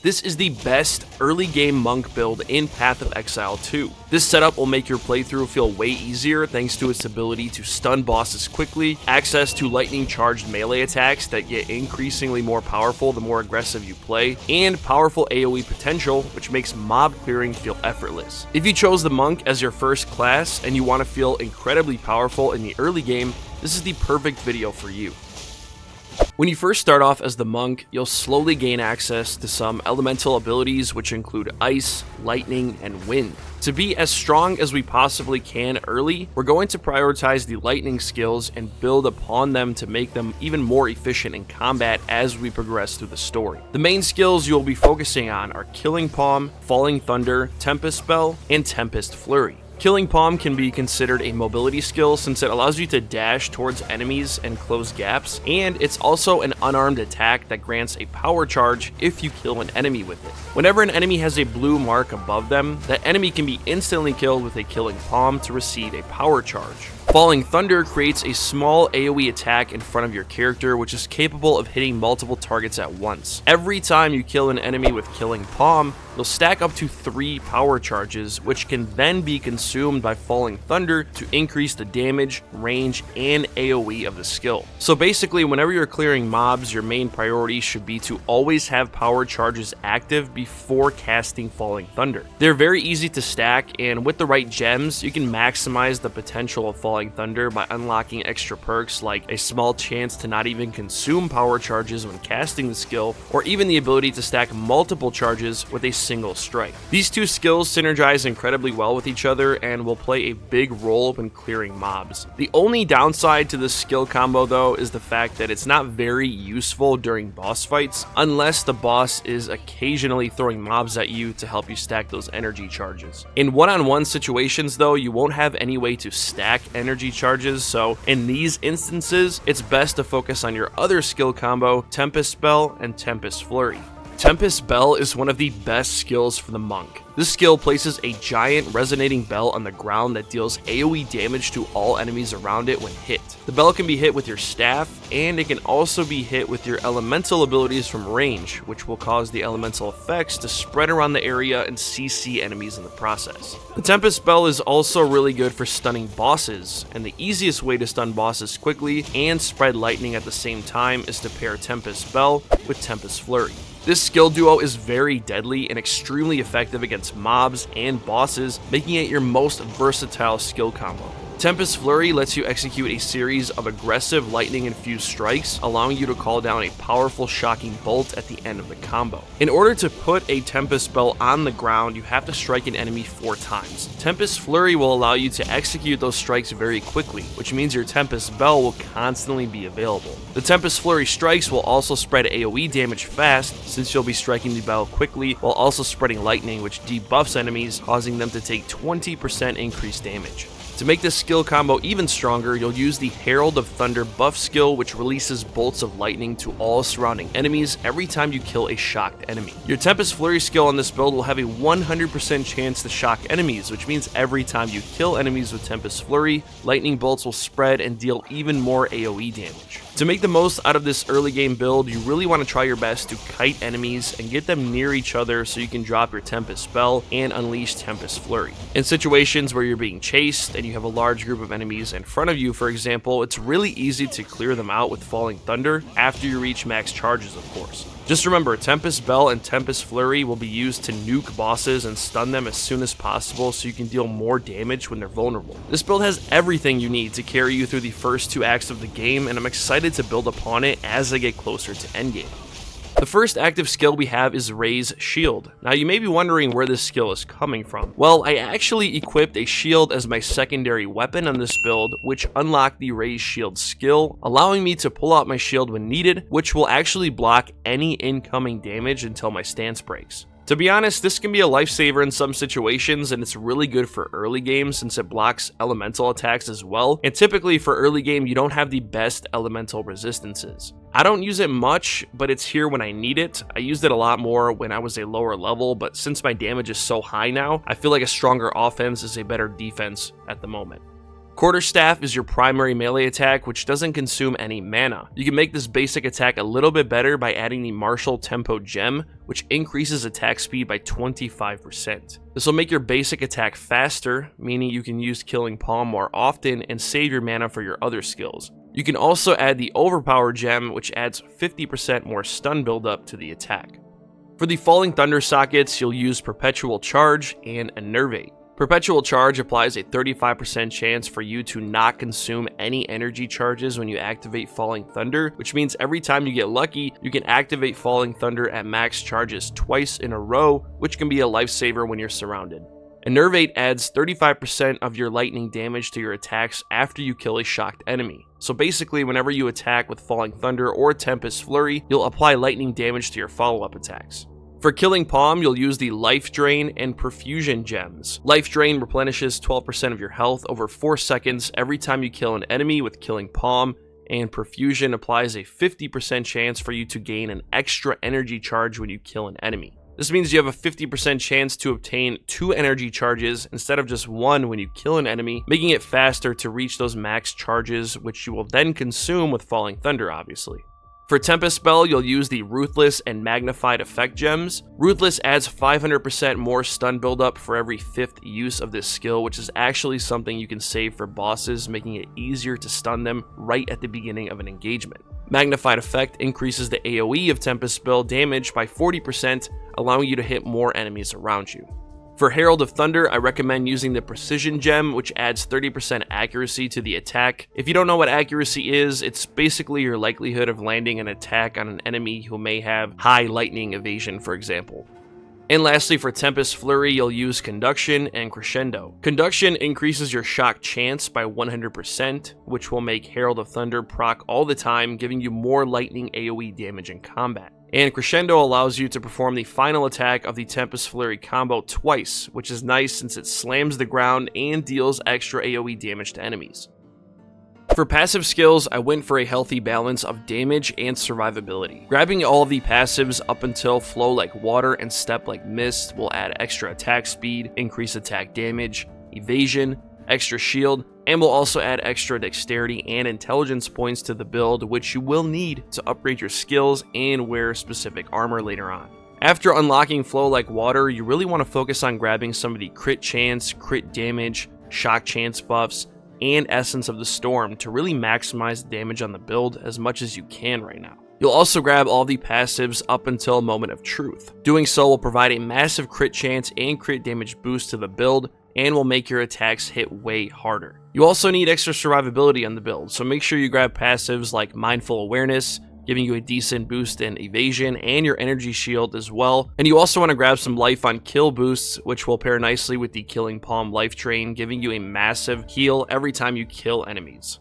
This is the best early game monk build in Path of Exile 2. This setup will make your playthrough feel way easier thanks to its ability to stun bosses quickly, access to lightning charged melee attacks that get increasingly more powerful the more aggressive you play, and powerful AoE potential, which makes mob clearing feel effortless. If you chose the monk as your first class and you want to feel incredibly powerful in the early game, this is the perfect video for you. When you first start off as the monk, you'll slowly gain access to some elemental abilities which include ice, lightning, and wind. To be as strong as we possibly can early, we're going to prioritize the lightning skills and build upon them to make them even more efficient in combat as we progress through the story. The main skills you'll be focusing on are Killing Palm, Falling Thunder, Tempest Spell, and Tempest Flurry. Killing Palm can be considered a mobility skill since it allows you to dash towards enemies and close gaps, and it's also an unarmed attack that grants a power charge if you kill an enemy with it. Whenever an enemy has a blue mark above them, that enemy can be instantly killed with a Killing Palm to receive a power charge. Falling Thunder creates a small AoE attack in front of your character which is capable of hitting multiple targets at once. Every time you kill an enemy with Killing Palm, you'll stack up to 3 power charges, which can then be consumed by Falling Thunder to increase the damage, range, and AoE of the skill. So basically, whenever you're clearing mobs, your main priority should be to always have power charges active before casting Falling Thunder. They're very easy to stack, and with the right gems, you can maximize the potential of Falling Thunder by unlocking extra perks like a small chance to not even consume power charges when casting the skill, or even the ability to stack multiple charges with a single strike. These two skills synergize incredibly well with each other and will play a big role when clearing mobs. The only downside to this skill combo though is the fact that it's not very useful during boss fights unless the boss is occasionally throwing mobs at you to help you stack those energy charges. In one-on-one situations though, you won't have any way to stack energy charges, so in these instances, it's best to focus on your other skill combo, Tempest Spell and Tempest Flurry. Tempest Bell is one of the best skills for the monk. This skill places a giant resonating bell on the ground that deals AoE damage to all enemies around it when hit. The bell can be hit with your staff, and it can also be hit with your elemental abilities from range, which will cause the elemental effects to spread around the area and CC enemies in the process. The Tempest Bell is also really good for stunning bosses, and the easiest way to stun bosses quickly and spread lightning at the same time is to pair Tempest Bell with Tempest Flurry. This skill duo is very deadly and extremely effective against mobs and bosses, making it your most versatile skill combo. Tempest Flurry lets you execute a series of aggressive lightning-infused strikes, allowing you to call down a powerful shocking bolt at the end of the combo. In order to put a Tempest Spell on the ground, you have to strike an enemy 4 times. Tempest Flurry will allow you to execute those strikes very quickly, which means your Tempest Bell will constantly be available. The Tempest Flurry strikes will also spread AoE damage fast, since you'll be striking the bell quickly, while also spreading lightning, which debuffs enemies, causing them to take 20% increased damage. To make this skill combo even stronger, you'll use the Herald of Thunder buff skill, which releases bolts of lightning to all surrounding enemies every time you kill a shocked enemy. Your Tempest Flurry skill on this build will have a 100% chance to shock enemies, which means every time you kill enemies with Tempest Flurry, lightning bolts will spread and deal even more AoE damage. To make the most out of this early game build, you really want to try your best to kite enemies and get them near each other so you can drop your Tempest Spell and unleash Tempest Flurry. In situations where you're being chased and you have a large group of enemies in front of you, for example, it's really easy to clear them out with Falling Thunder after you reach max charges, of course. Just remember, Tempest Bell and Tempest Flurry will be used to nuke bosses and stun them as soon as possible so you can deal more damage when they're vulnerable. This build has everything you need to carry you through the first 2 acts of the game, and I'm excited to build upon it as I get closer to endgame. The first active skill we have is Raise Shield. Now you may be wondering where this skill is coming from. Well, I actually equipped a shield as my secondary weapon on this build, which unlocked the Raise Shield skill, allowing me to pull out my shield when needed, which will actually block any incoming damage until my stance breaks. To be honest, this can be a lifesaver in some situations, and it's really good for early game since it blocks elemental attacks as well, and typically for early game you don't have the best elemental resistances. I don't use it much, but it's here when I need it. I used it a lot more when I was a lower level, but since my damage is so high now, I feel like a stronger offense is a better defense at the moment. Quarterstaff is your primary melee attack, which doesn't consume any mana. You can make this basic attack a little bit better by adding the Martial Tempo gem, which increases attack speed by 25%. This will make your basic attack faster, meaning you can use Killing Palm more often and save your mana for your other skills. You can also add the Overpower gem, which adds 50% more stun buildup to the attack. For the Falling Thunder sockets, you'll use Perpetual Charge and Enervate. Perpetual Charge applies a 35% chance for you to not consume any energy charges when you activate Falling Thunder, which means every time you get lucky, you can activate Falling Thunder at max charges twice in a row, which can be a lifesaver when you're surrounded. Enervate adds 35% of your lightning damage to your attacks after you kill a shocked enemy. So basically, whenever you attack with Falling Thunder or Tempest Flurry, you'll apply lightning damage to your follow-up attacks. For Killing Palm, you'll use the Life Drain and Perfusion gems. Life Drain replenishes 12% of your health over 4 seconds every time you kill an enemy with Killing Palm, and Perfusion applies a 50% chance for you to gain an extra energy charge when you kill an enemy. This means you have a 50% chance to obtain 2 energy charges instead of just 1 when you kill an enemy, making it faster to reach those max charges, which you will then consume with Falling Thunder, obviously. For Tempest Spell, you'll use the Ruthless and Magnified Effect gems. Ruthless adds 500% more stun buildup for every 5th use of this skill, which is actually something you can save for bosses, making it easier to stun them right at the beginning of an engagement. Magnified Effect increases the AoE of Tempest Spell damage by 40%, allowing you to hit more enemies around you. For Herald of Thunder, I recommend using the Precision Gem, which adds 30% accuracy to the attack. If you don't know what accuracy is, it's basically your likelihood of landing an attack on an enemy who may have high lightning evasion, for example. And lastly, for Tempest Flurry, you'll use Conduction and Crescendo. Conduction increases your shock chance by 100%, which will make Herald of Thunder proc all the time, giving you more lightning AoE damage in combat. And Crescendo allows you to perform the final attack of the Tempest Flurry combo twice, which is nice since it slams the ground and deals extra AoE damage to enemies. For passive skills, I went for a healthy balance of damage and survivability. Grabbing all of the passives up until Flow Like Water and Step Like Mist will add extra attack speed, increase attack damage, evasion, extra shield, and will also add extra dexterity and intelligence points to the build, which you will need to upgrade your skills and wear specific armor later on. After unlocking Flow Like Water, you really want to focus on grabbing some of the crit chance, crit damage, shock chance buffs, and Essence of the Storm to really maximize the damage on the build as much as you can right now. You'll also grab all the passives up until Moment of Truth. Doing so will provide a massive crit chance and crit damage boost to the build, and will make your attacks hit way harder. You also need extra survivability on the build, so make sure you grab passives like Mindful Awareness, giving you a decent boost in evasion and your energy shield as well. And you also want to grab some life on kill boosts, which will pair nicely with the Killing Palm life drain, giving you a massive heal every time you kill enemies.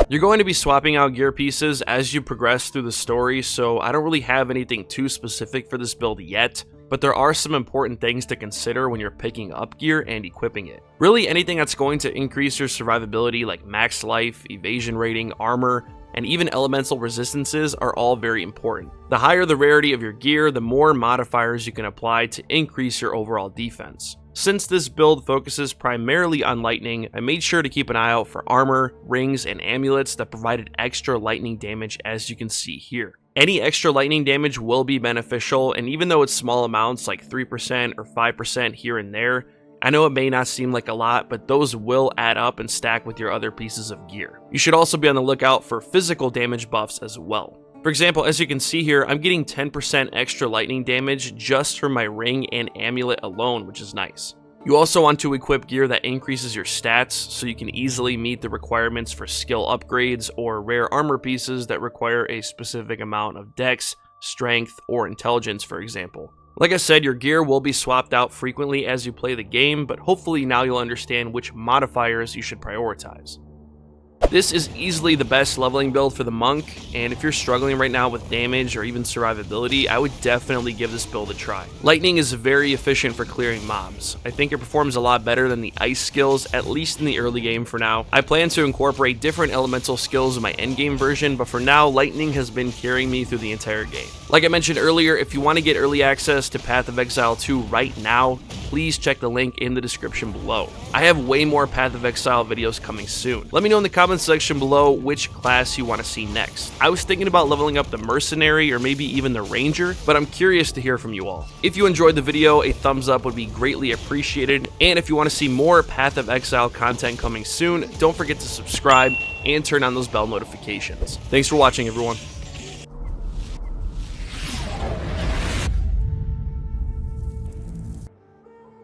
You're going to be swapping out gear pieces as you progress through the story, so I don't really have anything too specific for this build yet, but there are some important things to consider when you're picking up gear and equipping it. Really, anything that's going to increase your survivability like max life, evasion rating, armor, and even elemental resistances are all very important. The higher the rarity of your gear, the more modifiers you can apply to increase your overall defense. Since this build focuses primarily on lightning, I made sure to keep an eye out for armor, rings, and amulets that provided extra lightning damage, as you can see here. Any extra lightning damage will be beneficial, and even though it's small amounts like 3% or 5% here and there, I know it may not seem like a lot, but those will add up and stack with your other pieces of gear. You should also be on the lookout for physical damage buffs as well. For example, as you can see here, I'm getting 10% extra lightning damage just from my ring and amulet alone, which is nice. You also want to equip gear that increases your stats so you can easily meet the requirements for skill upgrades or rare armor pieces that require a specific amount of dex, strength, or intelligence, for example. Like I said, your gear will be swapped out frequently as you play the game, but hopefully now you'll understand which modifiers you should prioritize. This is easily the best leveling build for the monk, and if you're struggling right now with damage or even survivability, I would definitely give this build a try. Lightning is very efficient for clearing mobs. I think it performs a lot better than the ice skills, at least in the early game for now. I plan to incorporate different elemental skills in my endgame version, but for now, lightning has been carrying me through the entire game. Like I mentioned earlier, if you want to get early access to Path of Exile 2 right now, please check the link in the description below. I have way more Path of Exile videos coming soon. Let me know in the comments section below which class you want to see next. I was thinking about leveling up the Mercenary or maybe even the Ranger, but I'm curious to hear from you all. If you enjoyed the video, a thumbs up would be greatly appreciated, and if you want to see more Path of Exile content coming soon, don't forget to subscribe and turn on those bell notifications. Thanks for watching, everyone.